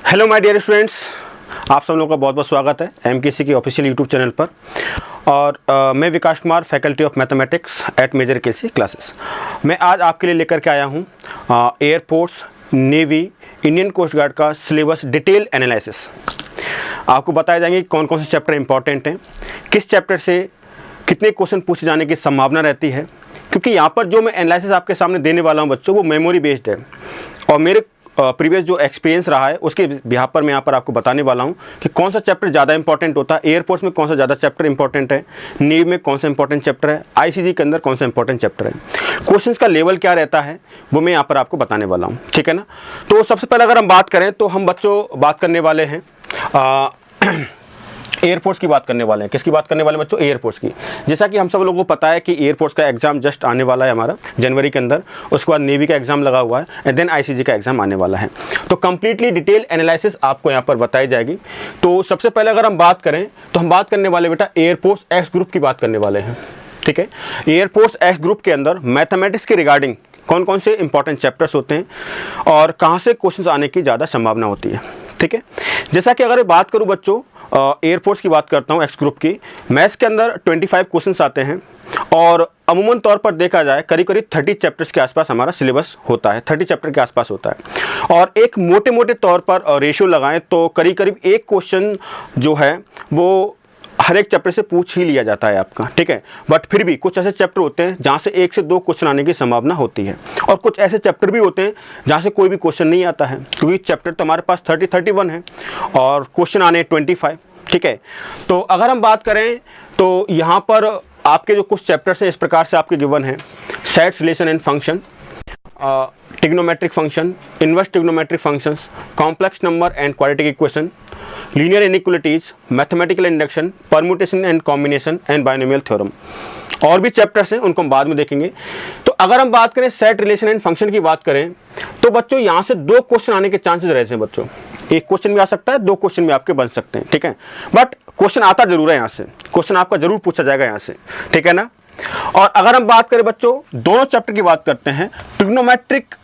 Hello my dear students, आप सब लोगों का बहुत बहुत स्वागत है एमकेसी की ऑफिशियल यूट्यूब चैनल पर। और मैं Vikas Kumar, faculty of mathematics at Major KC classes. मैं आज आपके लिए लेकर के आया हूँ air force, navy, Indian coast guard का सिलेबस डिटेल एनालिसिस। आपको बताए जाएंगे कौन कौन से चैप्टर इंपॉर्टेंट हैं, किस चैप्टर से कितने क्वेश्चन पूछे जाने की संभावना रहती है, क्योंकि यहाँ पर जो मैं एनालिसिस आपके सामने देने वाला हूँ बच्चों, वो मेमोरी बेस्ड है। और मेरे प्रीवियस जो एक्सपीरियंस रहा है उसके बिहाफ पर मैं यहाँ पर आपको बताने वाला हूँ कि कौन सा चैप्टर ज़्यादा इंपॉर्टेंट होता है, एयरफोर्स में कौन सा ज़्यादा चैप्टर इंपॉर्टेंट है, नेवी में कौन सा इंपॉर्टेंट चैप्टर है, आईसीजी के अंदर कौन सा इंपॉर्टेंट चैप्टर है, क्वेश्चंस का लेवल क्या रहता है, वो मैं यहाँ पर आपको बताने वाला हूँ। ठीक है ना। तो सबसे पहले अगर हम बात करें तो हम बच्चों बात करने वाले हैं एयरफोर्स की बात करने वाले हैं। किसकी बात करने वाले हैं बच्चों? एयरफोर्स की। जैसा कि हम सब लोगों को पता है कि एयरफोर्स का एग्जाम जस्ट आने वाला है हमारा जनवरी के अंदर, उसके बाद नेवी का एग्जाम लगा हुआ है एंड देन आईसीजी का एग्जाम आने वाला है। तो कंप्लीटली डिटेल एनालिसिस आपको यहाँ पर बताई जाएगी। तो सबसे पहले अगर हम बात करें तो हम बात करने वाले बेटा एयरफोर्स एक्स ग्रुप की बात करने वाले हैं। ठीक है। एयरफोर्स एक्स ग्रुप के अंदर मैथमेटिक्स के रिगार्डिंग कौन कौन से इंपॉर्टेंट चैप्टर्स होते हैं और कहाँ से क्वेश्चन आने की ज़्यादा संभावना होती है। ठीक है। जैसा कि अगर बात करूं बच्चों एयरफोर्स की बात करता हूं एक्स ग्रुप की, मैथ्स के अंदर 25 क्वेश्चंस आते हैं और अमूमन तौर पर देखा जाए करीब करीब 30 चैप्टर्स के आसपास हमारा सिलेबस होता है, 30 चैप्टर के आसपास होता है। और एक मोटे मोटे तौर पर रेशियो लगाएं तो करीब करीब एक क्वेश्चन जो है वो हर एक चैप्टर से पूछ ही लिया जाता है आपका। ठीक है। बट फिर भी कुछ ऐसे चैप्टर होते हैं जहाँ से 1 से 2 क्वेश्चन आने की संभावना होती है और कुछ ऐसे चैप्टर भी होते हैं जहाँ से कोई भी क्वेश्चन नहीं आता है, क्योंकि चैप्टर तो हमारे पास 31 है और क्वेश्चन आने 25। ठीक है। तो अगर हम बात करें तो यहाँ पर आपके जो कुछ चैप्टर्स हैं इस प्रकार से आपके गिवन हैं: sets, relation and function, trigonometric function, inverse trigonometric functions, complex number and quadratic equation, linear inequalities, mathematical induction, permutation and combination and binomial theorem. और भी चैप्टर्स हैं, उनको हम बाद में देखेंगे। तो अगर हम बात करें सेट, रिलेशन एंड फंक्शन की बात करें तो बच्चों यहाँ से 2 क्वेश्चन आने के चांसेस रहते हैं बच्चों। एक क्वेश्चन भी आ सकता है, 2 क्वेश्चन भी आपके बन सकते हैं। ठीक है। बट क्वेश्चन आता जरूर है यहाँ से, क्वेश्चन आपका जरूर पूछा जाएगा यहाँ से। ठीक है ना। और अगर हम बात करें बच्चों दोनों चैप्टर की बात करते हैं, trigonometric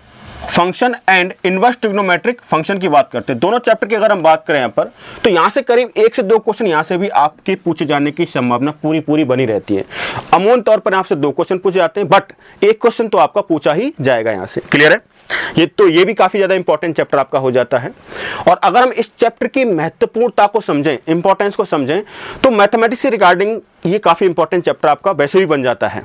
function and inverse trigonometric function की बात करते हैं, दोनों चैप्टर की अगर हम बात करें यहाँ पर तो यहाँ से करीब 1 से 2 क्वेश्चन यहाँ से भी आपके पूछे जाने की संभावना पूरी बनी रहती है। अमूमन तौर पर आपसे 2 क्वेश्चन पूछे जाते हैं बट एक क्वेश्चन तो आपका पूछा ही जाएगा यहाँ से। क्लियर है? ये भी काफी ज्यादा इंपॉर्टेंट चैप्टर आपका हो जाता है। और अगर हम इस चैप्टर की महत्वपूर्णता को समझें, इंपॉर्टेंस को समझें, तो मैथमेटिक्स से रिगार्डिंग ये काफी इंपॉर्टेंट चैप्टर आपका वैसे भी बन जाता है।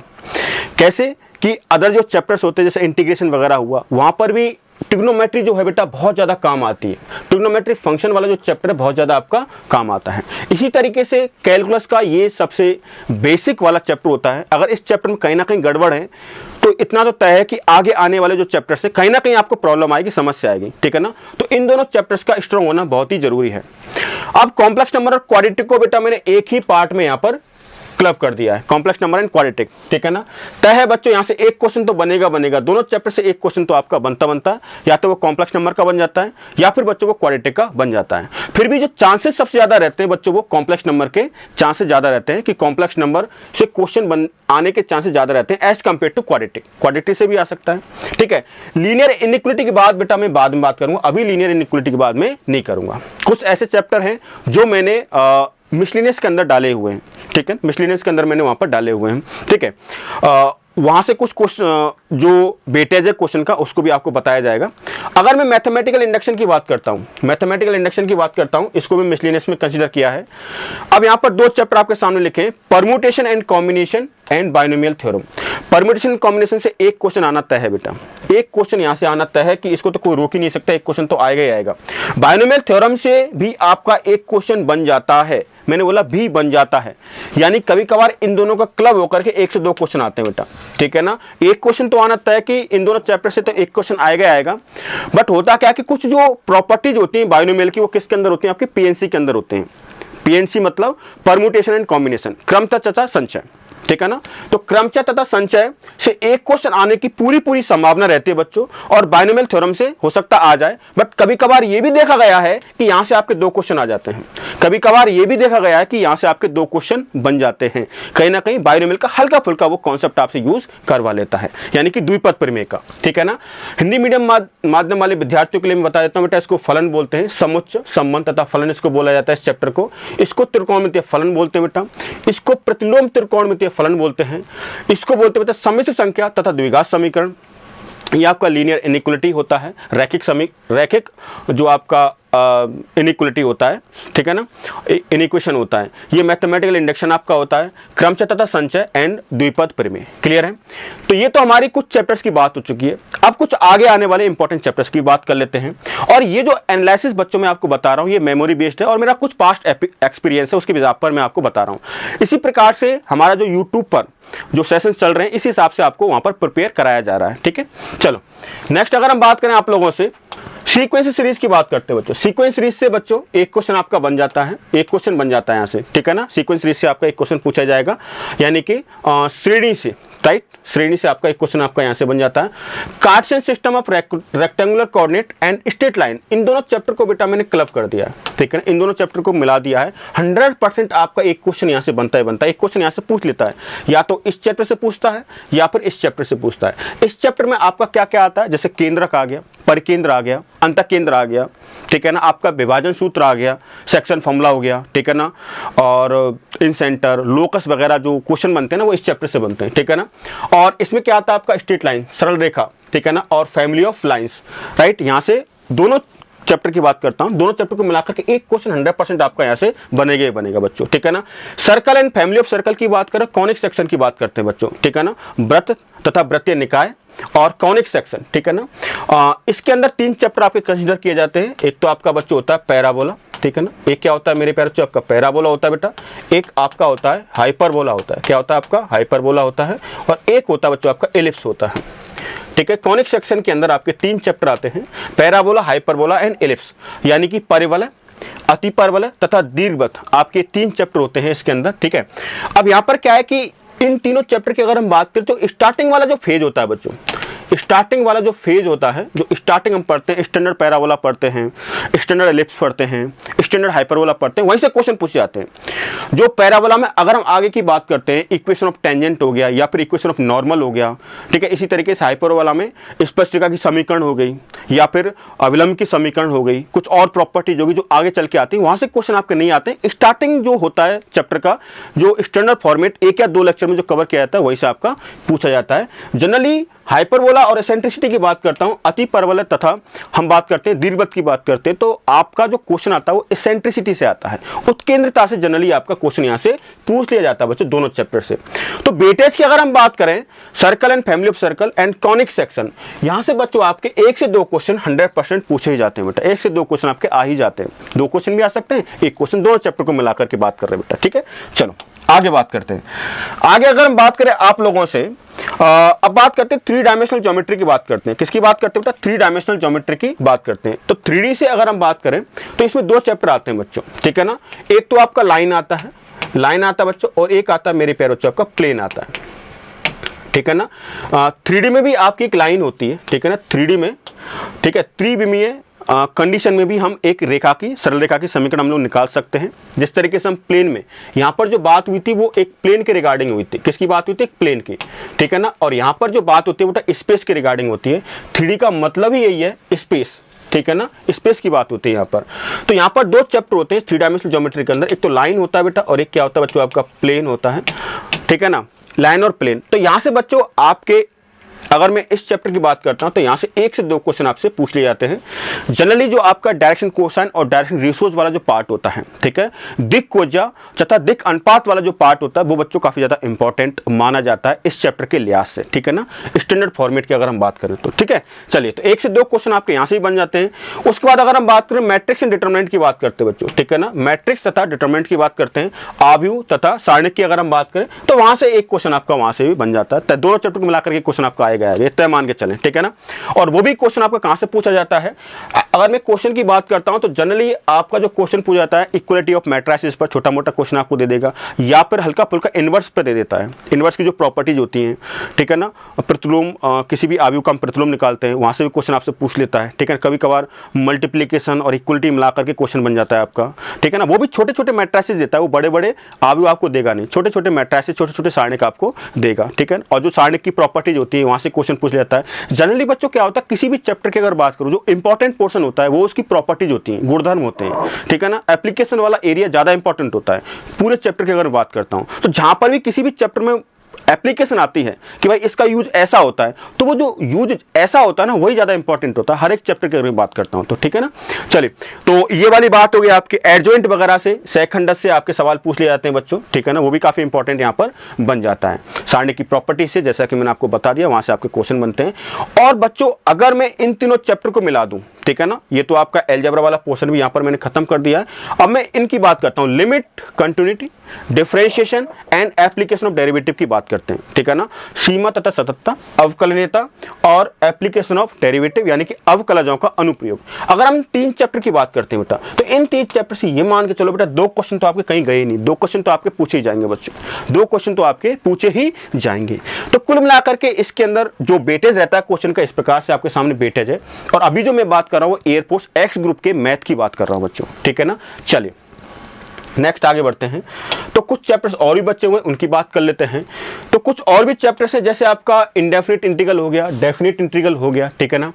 कैसे कि अदर जो चैप्टर्स होते हैं जैसे इंटीग्रेशन वगैरह हुआ, वहां पर भी ट्रिग्नोमेट्री जो है बेटा बहुत ज़्यादा काम आती है। ट्रिग्नोमेट्रिक फंक्शन वाला जो चैप्टर है बहुत ज़्यादा आपका काम आता है। इसी तरीके से कैलकुलस का ये सबसे बेसिक वाला चैप्टर होता है। अगर इस चैप्टर में कहीं ना कहीं गड़बड़ है तो इतना तो तय है कि आगे आने वाले जो चैप्टर्स है कहीं ना कहीं आपको प्रॉब्लम आएगी, समस्या आएगी। ठीक है ना। तो इन दोनों चैप्टर्स का स्ट्रॉन्ग होना बहुत ही जरूरी है। अब कॉम्प्लेक्स नंबर और क्वाड्रेटिक को बेटा मैंने एक ही पार्ट में यहाँ पर क्लब कर दिया है, कॉम्प्लेक्स नंबर एंड क्वाड्रेटिक। ठीक है ना। तय है बच्चों यहाँ से एक क्वेश्चन तो बनेगा, दोनों चैप्टर से एक क्वेश्चन तो आपका बनता है, या तो वो कॉम्प्लेक्स नंबर का बन जाता है या फिर बच्चों को क्वाड्रेटिक का बन जाता है। फिर भी जो चांसेस सबसे ज्यादा रहते हैं बच्चों वो कॉम्प्लेक्स नंबर के चांसेस ज्यादा रहते हैं, कि कॉम्प्लेक्स नंबर से क्वेश्चन आने के चांसेस ज्यादा रहते हैं as compare to quadratic. Quadratic से भी आ सकता है। ठीक है। लीनियर इनइक्वालिटी की बात बेटा मैं बाद में बात करूंगा, अभी लीनियर इनइक्वालिटी की बात में नहीं करूंगा। कुछ ऐसे चैप्टर हैं जो मैंने मिसलिनियस के अंदर डाले हुए हैं। ठीक है। मिसलिनियस के अंदर मैंने वहां पर डाले हुए हैं। ठीक है। वहां से कुछ क्वेश्चन जो वेटेज है क्वेश्चन का उसको भी आपको बताया जाएगा। अगर मैं मैथमेटिकल इंडक्शन की बात करता हूं, इसको भी मिसलिनियस में कंसीडर किया है। अब यहां पर 2 चैप्टर आपके सामने लिखे हैं, permutation and combination and binomial theorem. Permutation combination से एक क्वेश्चन आना तय है बेटा, एक क्वेश्चन यहां से आना तय है कि इसको तो कोई रोक ही नहीं सकता, एक क्वेश्चन तो आएगा ही आएगा। बाइनोमियल थ्योरम से भी आपका एक क्वेश्चन बन जाता है, मैंने बोला भी बन जाता है, यानी कभी कभार इन दोनों का क्लब होकर के 1 से 2 क्वेश्चन आते हैं बेटा। ठीक है ना। एक क्वेश्चन तो आना तय है कि इन दोनों चैप्टर से तो एक क्वेश्चन आएगा। बट होता क्या कि कुछ जो प्रॉपर्टीज होती हैं बाइनोमियल की वो किसके अंदर होती हैं? आपके पीएनसी के अंदर होते हैं। पीएनसी मतलब परम्यूटेशन एंड कॉम्बिनेशन, क्रमचय तथा संचय। ठीक है ना। तो क्रमचय तथा संचय से एक क्वेश्चन आने की पूरी संभावना रहती है बच्चों, और बाइनोमियल थ्योरम से हो सकता आ जाए। बट कभी कभार ये भी देखा गया है कि यहां से आपके 2 क्वेश्चन आ जाते हैं। कभी कभार ये भी देखा गया है कि यहाँ से आपके 2 क्वेश्चन बन जाते हैं, कहीं ना कहीं बायोनॉमियल का हल्का फुल्का वो कॉन्सेप्ट आपसे यूज करवा लेता है, यानी कि द्विपद प्रमेय का, ठीक है ना। हिंदी मीडियम माध्यम वाले विद्यार्थियों के लिए मैं बता देता हूँ बेटा, इसको फलन बोलते हैं, समुच्च संबंध तथा फलन इसको बोला जाता है इस चैप्टर को। इसको त्रिकोणमितीय फलन बोलते हैं बेटा, इसको प्रतिलोम त्रिकोणमितीय फलन बोलते हैं, इसको बोलते हैं बेटा सम्मिश्र संख्या तथा द्विघात समीकरण। ये आपका लीनियर इनइक्वलिटी होता है, रैखिक जो आपका इनइक्वलिटी होता है, ठीक है ना, इनइक्वेशन होता है। ये मैथमेटिकल इंडक्शन आपका होता है, क्रमचय तथा संचय एंड द्विपद प्रमेय। क्लियर है। तो ये तो हमारी कुछ चैप्टर्स की बात हो चुकी है। अब कुछ आगे आने वाले इंपॉर्टेंट चैप्टर्स की बात कर लेते हैं। और ये जो एनालिसिस बच्चों में आपको बता रहा हूँ, ये मेमोरी बेस्ड है और मेरा कुछ पास्ट एक्सपीरियंस है, उसके बेसिस पर मैं आपको बता रहा हूँ। इसी प्रकार से हमारा जो यूट्यूब पर जो सेशंस चल रहे हैं, इस हिसाब से आपको वहां पर प्रिपेयर कराया जा रहा है, ठीक है। चलो नेक्स्ट अगर हम बात करें आप लोगों से सीक्वेंस सीरीज की बात करते हैं बच्चों। सीक्वेंस सीरीज से बच्चों एक क्वेश्चन आपका बन जाता है, एक क्वेश्चन बन जाता है यहाँ से, ठीक है ना। सीक्वेंस सीरीज से आपका एक क्वेश्चन पूछा जाएगा, यानी कि श्रेणी से, राइट, श्रेणी से आपका एक क्वेश्चन आपका यहाँ से बन जाता है। Cartesian system of rectangular coordinate and straight line, इन दोनों चैप्टर को बेटा मैंने क्लब कर दिया है, ठीक है ना, इन दोनों चैप्टर को मिला दिया है। 100% आपका एक क्वेश्चन यहाँ से बनता है, एक क्वेश्चन यहाँ से पूछ लेता है, या तो इस चैप्टर से पूछता है या फिर इस चैप्टर से पूछता है। इस चैप्टर में आपका क्या क्या आता है, जैसे केंद्रक आ गया, परिकेंद्र आ गया, अंतकेंद्र आ गया, ठीक है ना, आपका विभाजन सूत्र आ गया, सेक्शन फॉर्मूला हो गया, ठीक है ना, और इन सेंटर, लोकस वगैरह जो क्वेश्चन बनते हैं ना वो इस चैप्टर से बनते हैं, ठीक है ना। और इसमें क्या आता है आपका स्ट्रेट लाइन, सरल रेखा, ठीक है ना, और फैमिली ऑफ लाइंस, राइट। यहाँ से दोनों चैप्टर की बात करता हूं, दोनों चैप्टर को मिलाकर के एक क्वेश्चन 100% आपका यहाँ से बनेगा ही बनेगा बच्चों, ठीक है ना। Circle and family of circle की बात करें, कॉनिक सेक्शन की बात करते हैं बच्चों, ठीक है ना, वृत्त तथा वृत्तीय निकाय और कॉनिक सेक्शन, ठीक है ना। इसके अंदर 3 चैप्टर आपके कंसीडर किए जाते हैं। एक तो आपका बच्चों होता है पैराबोला, ठीक है ना, एक क्या होता है मेरे प्यारे बच्चों आपका पैराबोला होता है बेटा, एक आपका होता है हाइपरबोला होता है, क्या होता है आपका हाइपरबोला होता है, और एक होता है बच्चों आपका एलिप्स होता है, ठीक है। कॉनिक सेक्शन के अंदर आपके 3 चैप्टर आते हैं, पैराबोला, हाइपरबोला एंड एलिप्स, यानी कि परिवलय, अतिपरवलय तथा दीर्घवृत्त, आपके 3 चैप्टर होते हैं इसके अंदर, ठीक है। अब यहाँ पर क्या है कि इन तीनों चैप्टर की अगर हम बात करें तो स्टार्टिंग वाला जो फेज होता है बच्चों, स्टार्टिंग वाला जो फेज होता है, जो स्टार्टिंग हम पढ़ते हैं, स्टैंडर्ड पैराबोला पढ़ते हैं, स्टैंडर्ड एलिप्स पढ़ते हैं, स्टैंडर्ड हाइपरबोला पढ़ते हैं, वहीं से क्वेश्चन पूछे जाते हैं। जो पैराबोला में अगर हम आगे की बात करते हैं, इक्वेशन ऑफ टेंजेंट हो गया या फिर इक्वेशन ऑफ नॉर्मल हो गया, ठीक है। इसी तरीके से हाइपरबोला में स्पष्टिका की समीकरण हो गई या फिर अविलंब की समीकरण हो गई, कुछ और प्रॉपर्टीज होगी जो आगे चल के आती है, वहां से क्वेश्चन आपके नहीं आते। स्टार्टिंग जो होता है चैप्टर का, जो स्टैंडर्ड फॉर्मेट 1 या 2 लेक्चर में जो कवर किया जाता है, वही से आपका पूछा जाता है। जनरली हाइपरबोला और एसेंट्रिसिटी की बात करता हूं, अति परवलय तथा हम बात करते हैं दीर्घवृत्त की बात करते हैं, तो आपका जो क्वेश्चन आता है वो एसेंट्रिसिटी से आता है, उत्केंद्रता से जनरली आपका क्वेश्चन यहां से पूछ लिया जाता है बच्चों, दोनों चैप्टर से। तो वेटेज की अगर हम बात करें, circle and family of circle and conic section, यहां से बच्चों आपके 1 से 2 क्वेश्चन 100% पूछे ही जाते हैं बेटा, 1 से 2 क्वेश्चन आपके आ ही जाते हैं, 2 क्वेश्चन भी आ सकते हैं, एक क्वेश्चन, दोनों चैप्टर को मिलाकर के बात कर रहे हैं बेटा, ठीक है। चलो आगे बात करते हैं। आगे अगर हम बात करें आप लोगों से, अब बात करते हैं 3 डायमेंशनल ज्योमेट्री की बात करते हैं। किसकी बात करते हैं बेटा? 3 डायमेंशनल ज्योमेट्री की बात करते हैं। तो 3D से अगर हम बात करें तो इसमें 2 चैप्टर आते हैं बच्चों, ठीक है ना। एक तो आपका लाइन आता है बच्चों, और एक आता है मेरे प्यारे बच्चों आपका प्लेन आता है, ठीक है ना। 3D में भी आपकी एक लाइन होती है, ठीक है ना, 3D में, ठीक है, त्रिविमीय कंडीशन में भी हम एक रेखा की, सरल रेखा की समीकरण हम लोग निकाल सकते हैं। जिस तरीके से हम प्लेन में, यहाँ पर जो बात हुई थी वो एक प्लेन के रिगार्डिंग हुई थी। किसकी बात हुई थी? एक प्लेन की, ठीक है ना। और यहाँ पर जो बात होती है वो स्पेस के रिगार्डिंग होती है। 3D का मतलब ही यही है, स्पेस, ठीक है ना, स्पेस की बात होती है यहाँ पर। तो यहाँ पर 2 चैप्टर होते हैं 3 डायमेंशनल ज्योमेट्री के अंदर, एक तो लाइन होता है बेटा और एक क्या होता है बच्चों आपका प्लेन होता है, ठीक है ना, लाइन और प्लेन। तो यहाँ से बच्चों आपके, अगर मैं इस चैप्टर की बात करता हूं तो यहां से 1 से 2 क्वेश्चन आपसे पूछ लिए जाते हैं। जनरली जो आपका डायरेक्शन कोसाइन और डायरेक्शन रेशियोज वाला जो पार्ट होता है, ठीक है, दिक कोजा तथा दिक अनुपात वाला जो पार्ट होता है वो बच्चों काफी ज्यादा इंपॉर्टेंट माना जाता है इस चैप्टर के लिहाज से, ठीक है ना, स्टैंडर्ड फॉर्मेट की अगर हम बात करें तो, ठीक है। चलिए, तो 1 से 2 क्वेश्चन आपके यहां से ही बन जाते हैं। उसके बाद अगर हम बात करें मैट्रिक्स एंड डिटरमिनेंट की बात करते हैं बच्चों, ठीक है ना, मैट्रिक्स तथा डिटरमिनेंट की बात करते हैं। आव्यूह तथा सारणिक की अगर हम बात करें तो वहां से एक क्वेश्चन आपका वहां से भी बन जाता है। तो दोनों चैप्टर को मिलाकर के क्वेश्चन आपका आएगा गया है, ये तय मान के चलें, ठीक है ना। और वो भी क्वेश्चन आपका कहाँ से पूछा जाता है, अगर मैं क्वेश्चन की बात करता हूँ तो जनरली आपका जो क्वेश्चन पूछा जाता है इक्वलिटी ऑफ मैट्रिसेस पर छोटा मोटा क्वेश्चन आपको दे देगा, या फिर हल्का फुल्का इन्वर्स पे दे देता है। इन्वर्स की जो प्रॉपर्टीज होती हैं, ठीक है ना, प्रतिलोम किसी भी आयु का हम प्रतिलोम निकालते हैं, वहाँ से भी क्वेश्चन आपसे पूछ लेता है, ठीक है। कभी कभार मल्टीप्लीकेशन और इक्वलिटी मिला करके क्वेश्चन बन जाता है आपका, ठीक है ना। वो भी छोटे छोटे मैट्रिसेस देता है, वो बड़े बड़े आयु आपको देगा नहीं, छोटे छोटे मैट्रिसेस छोटे छोटे सारणिक आपको देगा, ठीक है। और जो सारणिक की प्रॉपर्टीज होती है वहाँ से क्वेश्चन पूछ लेता है। जनरली बच्चों क्या होता है, किसी भी चैप्टर की अगर बात करूँ जो इंपॉर्टेंट पोर्शन होता है वो उसकी प्रॉपर्टीज होती हैं, गुणधर्म होते हैं, ठीक है ना। एप्लीकेशन वाला एरिया ज़्यादा इंपॉर्टेंट होता है पूरे चैप्टर की अगर बात करता हूँ। तो जहाँ पर भी किसी भी चैप्टर में एप्लीकेशन आती है कि भाई इसका यूज ऐसा होता है, तो वो जो यूज ऐसा होता है ना वही ज़्यादा इंपॉर्टेंट होता है हर एक चैप्टर की अगर मैं बात करता हूँ तो, ठीक है ना। चलिए, तो ये वाली बात हो गई आपके एडजॉइंट वगैरह से, सेकंडस से आपके सवाल पूछ लिए जाते हैं बच्चों, ठीक है ना। वो भी काफ़ी इंपॉर्टेंट यहाँ पर बन जाता है। सारणी की प्रॉपर्टी से, जैसा कि मैंने आपको बता दिया, वहाँ से आपके क्वेश्चन बनते हैं। और बच्चों अगर मैं इन तीनों चैप्टर को मिला दूँ, ठीक है ना, ये तो आपका अलजेब्रा वाला पोर्शन भी यहाँ पर मैंने खत्म कर दिया है। अब मैं इनकी बात करता हूँ, limit, continuity, differentiation and application of derivative की बात करते हैं, ठीक है ना। सीमा तथा सततता, अवकलनीयता और एप्लीकेशन ऑफ डेरिवेटिव यानी कि अवकलजों का अनुप्रयोग। अगर हम 3 चैप्टर की बात करते हैं बेटा, तो इन 3 चैप्टर से ये मान के चलो बेटा 2 क्वेश्चन तो आपके कहीं गए नहीं, 2 क्वेश्चन तो आपके पूछे ही जाएंगे बच्चों, 2 क्वेश्चन तो आपके पूछे ही जाएंगे। तो कुल मिलाकर के इसके अंदर जो वेटेज रहता है क्वेश्चन का, इस प्रकार से आपके सामने वेटेज है। और अभी जो मैं बात कर रहा हूँ एयरफोर्स एक्स ग्रुप के मैथ की बात कर रहा हूं बच्चों, ठीक है ना। चलिए नेक्स्ट आगे बढ़ते हैं। तो कुछ चैप्टर्स और भी बचे हुए उनकी बात कर लेते हैं। तो कुछ और भी चैप्टर्स हैं, जैसे आपका इंडेफिनिट इंटीग्रल हो गया, डेफिनिट इंटीग्रल हो गया, ठीक है ना,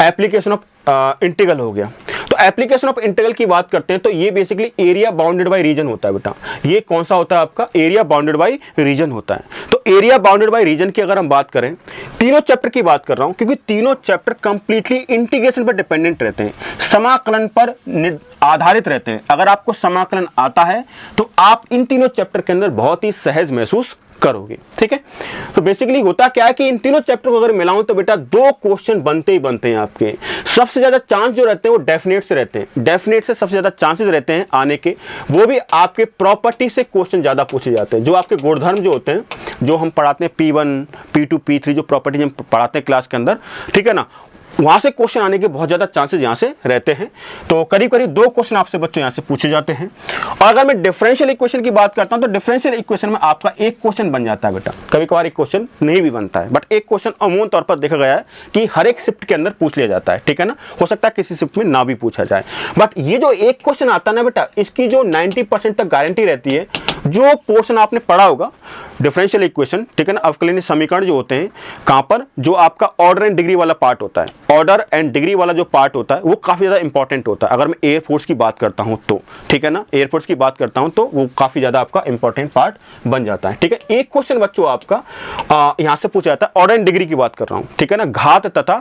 एप्लीकेशन ऑफ इंटीग्रल हो गया। तो एप्लीकेशन ऑफ इंटीग्रल की बात करते हैं तो ये basically area bounded by region होता है बेटा। ये कौन सा होता है आपका, एरिया बाउंडेड बाय रीजन होता है। तो एरिया बाउंडेड बाय रीजन की अगर हम बात करें, तीनों चैप्टर की बात कर रहा हूं क्योंकि तीनों चैप्टर कंप्लीटली इंटीग्रेशन पर डिपेंडेंट रहते हैं, समाकलन पर आधारित रहते हैं। अगर आपको समाकलन आता है तो आप इन तीनों चैप्टर के अंदर बहुत ही सहज महसूस करोगे, ठीक है। तो बेसिकली होता क्या है कि इन तीनों चैप्टर को अगर मिलाऊं तो बेटा 2 क्वेश्चन बनते ही बनते हैं आपके। सबसे ज्यादा चांस जो रहते हैं वो डेफिनेट से रहते हैं, डेफिनेट से सबसे ज्यादा चांसेस रहते हैं आने के, वो भी आपके प्रॉपर्टी से क्वेश्चन ज्यादा पूछे जाते हैं। जो आपके गुणधर्म जो होते हैं, जो हम पढ़ाते हैं P1, P2, P3 जो प्रॉपर्टी हम पढ़ाते हैं क्लास के अंदर, ठीक है ना, वहां से क्वेश्चन आने के बहुत ज्यादा चांसेस यहां से रहते हैं। तो करीब करीब 2 क्वेश्चन आपसे बच्चों यहां से पूछे जाते हैं। और अगर मैं डिफरेंशियल इक्वेशन की बात करता हूं तो डिफरेंशियल इक्वेशन में आपका एक क्वेश्चन बन जाता है बेटा, कभी कभार एक क्वेश्चन नहीं भी बनता है, बट एक क्वेश्चन अमूमन तौर पर देखा गया है कि हर एक शिफ्ट के अंदर पूछ लिया जाता है, ठीक है ना। हो सकता है किसी शिफ्ट में ना भी पूछा जाए, बट ये जो एक क्वेश्चन आता है ना बेटा, इसकी जो 90% तक गारंटी रहती है। जो पोर्शन आपने पढ़ा होगा डिफरेंशियल इक्वेशन, ठीक है ना, अवकलनीय समीकरण जो होते हैं, कहां पर जो आपका ऑर्डर एंड डिग्री वाला पार्ट होता है, ऑर्डर एंड डिग्री वाला जो पार्ट होता है वो काफी ज्यादा इंपॉर्टेंट होता है। अगर मैं एयरफोर्स की बात करता हूं तो, ठीक है ना, एयरफोर्स की बात करता हूं तो वो काफी ज्यादा आपका इंपॉर्टेंट पार्ट बन जाता है, ठीक है। एक क्वेश्चन बच्चों आपका यहां से पूछा जाता है, ऑर्डर एंड डिग्री की बात कर रहा हूं, ठीक है ना, घात तथा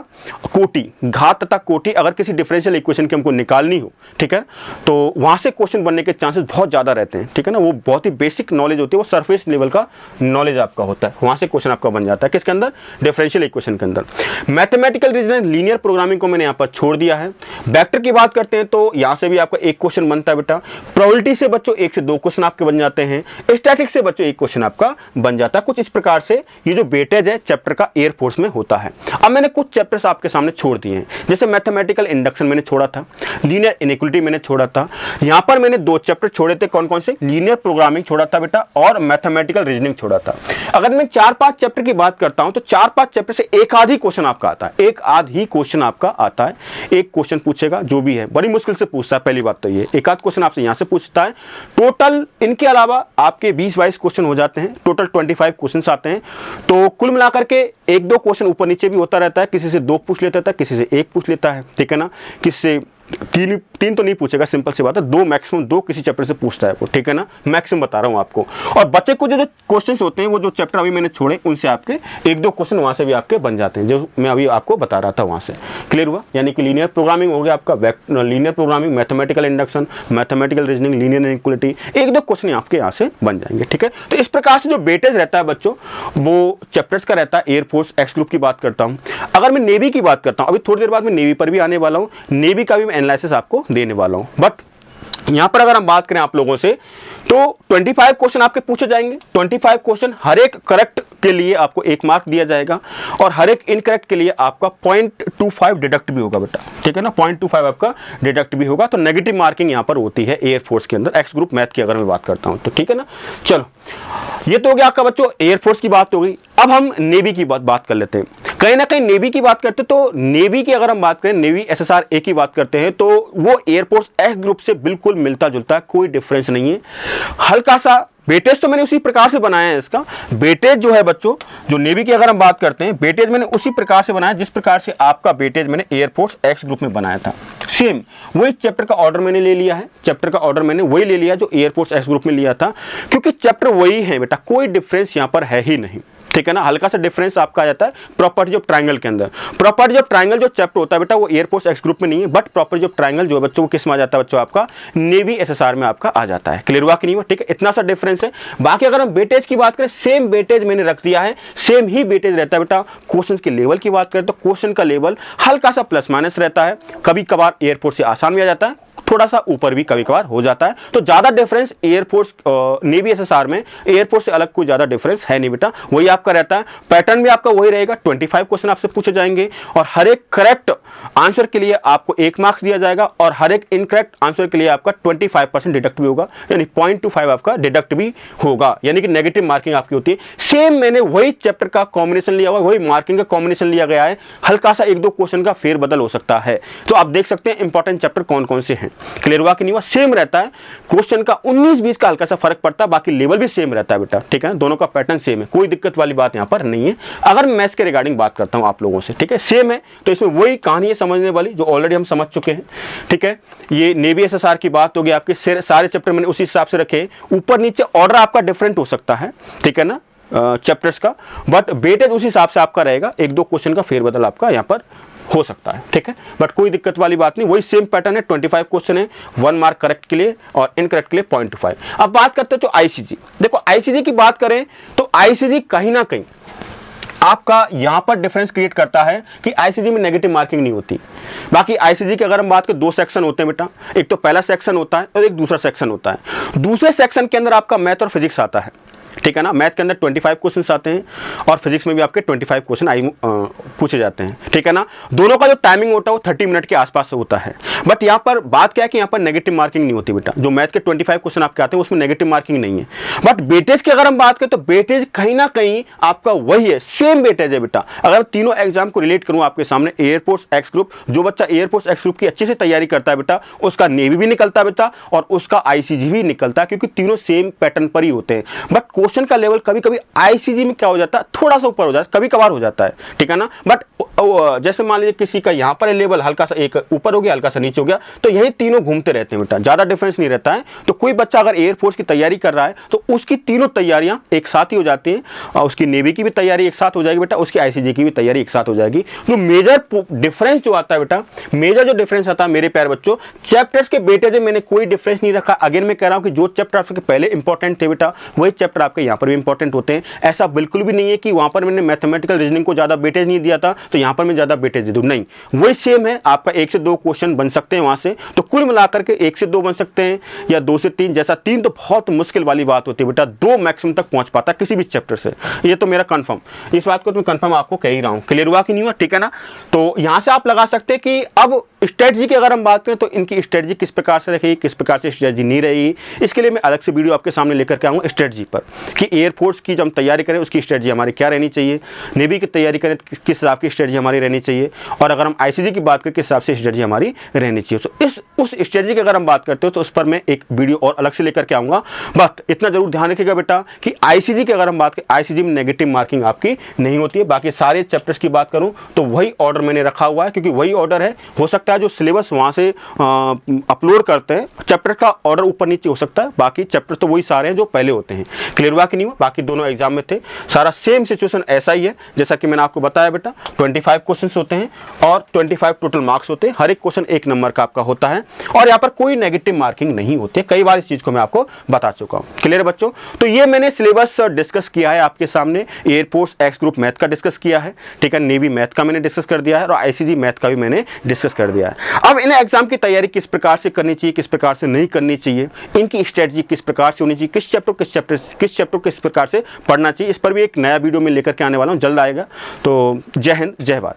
कोटि, घात तथा कोटि अगर किसी डिफरेंशियल इक्वेशन की हमको निकालनी हो, ठीक है, तो वहां से क्वेश्चन बनने के चांसेस बहुत ज्यादा रहते हैं, ठीक है ना। वो बहुत ही बेसिक नॉलेज होती है, वो सरफेस लेवल का नॉलेज आपका होता है, वहां से क्वेश्चन आपका बन जाता है किसके अंदर, डिफरेंशियल इक्वेशन के अंदर। मैथमेटिकल रीजनिंग, लीनियर प्रोग्रामिंग को मैंने यहां पर छोड़ दिया है। वेक्टर की बात करते हैं तो यहां से भी आपका एक क्वेश्चन बनता है बेटा। प्रोबेबिलिटी से बच्चों 1 से 2 क्वेश्चन आपके बन जाते हैं। स्टैटिक्स से बच्चों 1 क्वेश्चन आपका बन जाता है। कुछ इस प्रकार से ये जो वेटेज है चैप्टर का एयरफोर्स में होता है। अब मैंने कुछ चैप्टर्स आपके सामने छोड़ दिए हैं, जैसे मैथमेटिकल इंडक्शन मैंने छोड़ा था, लीनियर इनइक्वालिटी मैंने छोड़ा था। यहां पर मैंने 2 चैप्टर छोड़े थे, कौन कौन से, लीनियर प्रोग्रामिंग छोड़ा था बेटा और मैथमेटिकल रीजनिंग छोड़ा था। अगर मैं 4-5 चैप्टर की बात करता हूं तो 4-5 चैप्टर से एक आध ही क्वेश्चन आपका आता है, एक आध ही क्वेश्चन आपका आता है। एक क्वेश्चन पूछेगा जो भी है, बड़ी मुश्किल से पूछता है, पहली बात तो ये एक आध क्वेश्चन आपसे यहां से पूछता है। टोटल इनके अलावा आपके 20-22 क्वेश्चन हो जाते हैं, टोटल 25 क्वेश्चन आते हैं। तो कुल मिलाकर के 1-2 क्वेश्चन ऊपर नीचे भी होता रहता है, किसी से 2 पूछ लेता है, किसी से 1 पूछ लेता है, ठीक है ना, किसी से 3 तो नहीं पूछेगा, सिंपल सी बात है, 2 मैक्सिमम 2 किसी चैप्टर से पूछता है वो, ठीक है ना, मैक्सिमम बता रहा हूं आपको। और बच्चे को जो क्वेश्चंस होते हैं वो जो चैप्टर अभी मैंने छोड़े उनसे आपके 1-2 क्वेश्चन वहां से भी आपके बन जाते हैं, जो मैं अभी आपको बता रहा था वहां से। क्लियर हुआ? यानी कि लीनियर प्रोग्रामिंग हो गया आपका, linear programming, mathematical induction, mathematical reasoning, linear inequality, 1-2 question आपके यहाँ से बन जाएंगे, ठीक है। तो इस प्रकार से जो वेटेज रहता है बच्चों वो चैप्टर्स का रहता है। एयरफोर्स एक्स ग्रुप की बात करता हूँ। अगर मैं नेवी की बात करता हूँ, अभी थोड़ी देर बाद मैं नेवी पर भी आने वाला हूँ, नेवी का भी मैं एनालिसिस आपको देने वाला हूं। बट यहाँ पर अगर हम बात करें आप लोगों से तो 25 क्वेश्चन आपके पूछे जाएंगे। 25 क्वेश्चन, हर एक करेक्ट के लिए आपको 1 मार्क दिया जाएगा और हर एक इनकरेक्ट के लिए आपका 0.25 डिडक्ट भी होगा बेटा, ठीक है ना, 0.25 आपका डिडक्ट भी होगा। तो नेगेटिव मार्किंग यहाँ पर होती है एयरफोर्स के अंदर, एक्स ग्रुप मैथ की अगर मैं बात करता हूँ तो, ठीक है ना। चलो ये तो हो गया आपका बच्चों एयरफोर्स की बात हो गई। अब हम नेवी की बात कर लेते हैं। कहीं ना कहीं नेवी की बात करते हैं तो नेवी की अगर हम बात करें, नेवी SSR-A की बात करते हैं तो वो एयरफोर्स एक्स ग्रुप से बिल्कुल मिलता जुलता है, कोई डिफरेंस नहीं है। हल्का सा वेटेज तो मैंने उसी प्रकार से बनाया है। इसका वेटेज जो है बच्चों, जो नेवी की अगर हम बात करते हैं, वेटेज मैंने उसी प्रकार से बनाया जिस प्रकार से आपका वेटेज मैंने एयरफोर्स एक्स ग्रुप में बनाया था। सेम वही चैप्टर का ऑर्डर मैंने ले लिया है, चैप्टर का ऑर्डर मैंने वही ले लिया जो एयरफोर्स एक्स ग्रुप में लिया था, क्योंकि चैप्टर वही है बेटा, कोई डिफरेंस यहाँ पर है ही नहीं, ठीक है ना। हल्का सा डिफरेंस आपका आ जाता है प्रॉपर्टी ऑफ ट्रायंगल के अंदर। प्रॉपर्टी ऑफ ट्रायंगल जो चैप्टर होता है बेटा वो एयरफोर्स एक्स ग्रुप में नहीं है, बट प्रॉपर्टी ऑफ ट्रायंगल जो है बच्चों वो किस में आ जाता है बच्चों, आपका नेवी SSR में आपका आ जाता है। क्लियर हुआ कि नहीं हुआ, ठीक है, इतना सा डिफरेंस है। बाकी अगर हम वेटेज की बात करें, सेम वेटेज मैंने रख दिया है, सेम ही वेटेज रहता है बेटा। क्वेश्चन के लेवल की बात करें तो क्वेश्चन का लेवल हल्का सा प्लस माइनस रहता है, कभी कभार एयरफोर्स से आसान भी आ जाता है, थोड़ा सा ऊपर भी कभी कभार हो जाता है। तो ज्यादा डिफरेंस एयरफोर्स नेवी SSR में एयरफोर्स से अलग कोई ज्यादा डिफरेंस है नहीं बेटा, वही आपका रहता है। पैटर्न भी आपका वही रहेगा, 25 क्वेश्चन आपसे पूछे जाएंगे और हर एक करेक्ट आंसर के लिए आपको 1 मार्क्स दिया जाएगा और हर एक इनकरेक्ट आंसर के लिए आपका 25% डिडक्ट भी होगा, यानी 0.25 आपका डिडक्ट भी होगा, यानी कि नेगेटिव मार्किंग आपकी होती है। सेम मैंने वही चैप्टर का कॉम्बिनेशन लिया हुआ, वही मार्किंग का कॉम्बिनेशन लिया गया है, हल्का सा 1-2 क्वेश्चन का फेरबदल हो सकता है। तो आप देख सकते हैं इंपॉर्टेंट चैप्टर कौन कौन से हैं। क्लियर हुआ कि नहीं हुआ, सेम रहता है। क्वेश्चन का 19-20 का हल्का सा फर्क पड़ता है, बाकी लेवल भी सेम रहता है बेटा, ठीक है, दोनों का पैटर्न सेम है, कोई दिक्कत वाली बात यहाँ पर नहीं है। अगर मैं मैथ्स के रिगार्डिंग बात करता हूँ आप लोगों से, ठीक है, सेम है, तो इसमें वही कहानी है समझने वाली जो ऑलरेडी हम समझ चुके हैं, ठीक है। ये नेवी SSR की बात होगी, आपके सारे चैप्टर मैंने उसी हिसाब से रखे, ऊपर नीचे ऑर्डर आपका डिफरेंट हो सकता है, ठीक है ना, चैप्टर्स का, बट वेटेज उसी हिसाब से आपका रहेगा, 1-2 क्वेश्चन का फेरबदल आपका यहाँ पर हो सकता है, ठीक है, बट कोई दिक्कत वाली बात नहीं, वही सेम पैटर्न है। 25 क्वेश्चन है, 1 मार्क करेक्ट के लिए और इनकरेक्ट के लिए 0.25। अब बात करते हैं तो ICG, देखो ICG की बात करें तो ICG कहीं ना कहीं आपका यहां पर डिफरेंस क्रिएट करता है कि ICG में नेगेटिव मार्किंग नहीं होती। बाकी ICG की अगर हम बात करें, 2 सेक्शन होते हैं बेटा, एक तो पहला सेक्शन होता है और एक दूसरा सेक्शन होता है। दूसरे सेक्शन के अंदर आपका मैथ और फिजिक्स आता है, ठीक है ना, मैथ के अंदर 25 क्वेश्चन आते हैं और फिजिक्स में भी आपके 25 क्वेश्चन पूछे जाते हैं, ठीक है ना। दोनों का जो टाइमिंग होता है वो 30 मिनट के आसपास होता है, बट यहाँ पर बात क्या है कि यहाँ पर नेगेटिव मार्किंग नहीं होती बेटा। जो मैथ के 25 क्वेश्चन आपके आते हैं उसमें नेगेटिव मार्किंग नहीं है, बट वेटेज की अगर हम बात करें तो वेटेज कहीं ना कहीं आपका वही है, सेम वेटेज है बेटा। अगर तीनों एग्जाम को रिलेट करूँ आपके सामने, एयरफोर्स एक्स ग्रुप, जो बच्चा एयरफोर्स एक्स ग्रुप की अच्छे से तैयारी करता है बेटा, उसका नेवी भी निकलता है बेटा और उसका ICG भी निकलता है, क्योंकि तीनों सेम पैटर्न पर ही होते हैं। बट क्वेश्चन का लेवल कभी कभी ICG में क्या हो जाता है, थोड़ा सा ऊपर हो जाता है, कभी कभार हो जाता है, ठीक है ना। बट जैसे मान लीजिए किसी का यहाँ पर लेवल हल्का सा एक ऊपर हो गया, हल्का सा नीचे हो गया, तो यही तीनों घूमते रहते हैं बेटा, ज्यादा डिफरेंस नहीं रहता है। तो कोई बच्चा अगर एयरफोर्स की तैयारी कर रहा है तो उसकी तीनों तैयारियां एक साथ ही हो जाती हैं, और उसकी नेवी की भी तैयारी एक साथ हो जाएगी बेटा, उसकी ICG की भी तैयारी एक साथ हो जाएगी। जो मेजर डिफरेंस जो आता है बेटा, मेजर जो डिफरेंस आता है मेरे प्यारे बच्चों, चैप्टर्स के वेटेज मैंने कोई डिफरेंस नहीं रखा। अगेन मैं कह रहा हूं कि जो चैप्टर आपके पहले इंपॉर्टेंट थे बेटा, वही चैप्टर आपके यहाँ पर भी इंपॉर्टेंट होते हैं। ऐसा बिल्कुल भी नहीं है कि वहां पर मैंने मैथमेटिकल रीजनिंग को ज्यादा वेटेज नहीं दिया था तो यहां पर मैं ज्यादा वेटेज दे दूं, नहीं, वही सेम है। आपका 1 से 2 क्वेश्चन बन सकते हैं वहां से, तो कुल मिलाकर के 1 से 2 बन सकते हैं या 2 से 3, जैसा 3 तो बहुत मुश्किल वाली बात होती है बेटा, 2 मैक्सिमम तक पहुंच पाता है किसी भी चैप्टर से, ये तो मेरा कंफर्म, इस बात को तो मैं कंफर्म आपको कह ही रहा हूं। क्लियर हुआ कि नहीं हुआ, ठीक है ना। तो यहां से आप लगा सकते हैं कि अब स्ट्रेटजी की अगर हम बात करें तो इनकी स्ट्रेटजी किस प्रकार से रहेगी, किस प्रकार से स्ट्रेटजी नहीं रहेगी, इसके लिए मैं अलग से वीडियो आपके सामने लेकर के आऊंगा स्ट्रेटजी पर, कि एयरफोर्स की जब हम तैयारी करें उसकी स्ट्रेटजी हमारी क्या रहनी चाहिए, नेवी की तैयारी करें किस हिसाब की स्ट्रेटजी हमारी रहनी चाहिए, और अगर हम ICG की बात करें किस हिसाब से स्ट्रेटजी हमारी रहनी चाहिए। तो उस स्ट्रेटजी की अगर हम बात करते हो तो उस पर मैं एक वीडियो और अलग से लेकर के आऊंगा। बट इतना जरूर ध्यान रखिएगा बेटा कि ICG की अगर हम बात करें, ICG में नेगेटिव मार्किंग आपकी नहीं होती है। बाकी सारे चैप्टर्स की बात करूं तो वही ऑर्डर मैंने रखा हुआ है, क्योंकि वही ऑर्डर है। हो सकता है जो सिलेबस वहां से अपलोड करते हैं चैप्टर का ऑर्डर ऊपर नीचे हो सकता है, बाकी चैप्टर तो वही सारे हैं जो पहले होते हैं। क्लियर हुआ कि नहीं हुआ, बाकी दोनों एग्जाम में थे, सारा सेम सिचुएशन ऐसा ही है जैसा कि मैंने आपको बताया बेटा। 25 क्वेश्चंस होते हैं और 25 टोटल मार्क्स होते हैं, हर एक क्वेश्चन 1 नंबर का आपका होता है और यहाँ पर कोई नेगेटिव मार्किंग नहीं होती है। कई बार इस चीज को मैं आपको बता चुका हूँ। क्लियर है बच्चों, तो ये मैंने सिलेबस डिस्कस किया है आपके सामने, एयरफोर्स एक्स ग्रुप मैथ का डिस्कस किया है, ठीक है, नेवी मैथ का मैंने डिस्कस कर दिया है और ICG मैथ का भी मैंने डिस्कस कर दिया है। गया है। अब इन एग्जाम की तैयारी किस प्रकार से करनी चाहिए, किस प्रकार से नहीं करनी चाहिए, इनकी स्ट्रेटजी किस प्रकार से होनी चाहिए, किस चैप्टर किस प्रकार से पढ़ना चाहिए, इस पर भी एक नया वीडियो में लेकर के आने वाला हूँ, जल्द आएगा। तो जय हिंद, जय भारत।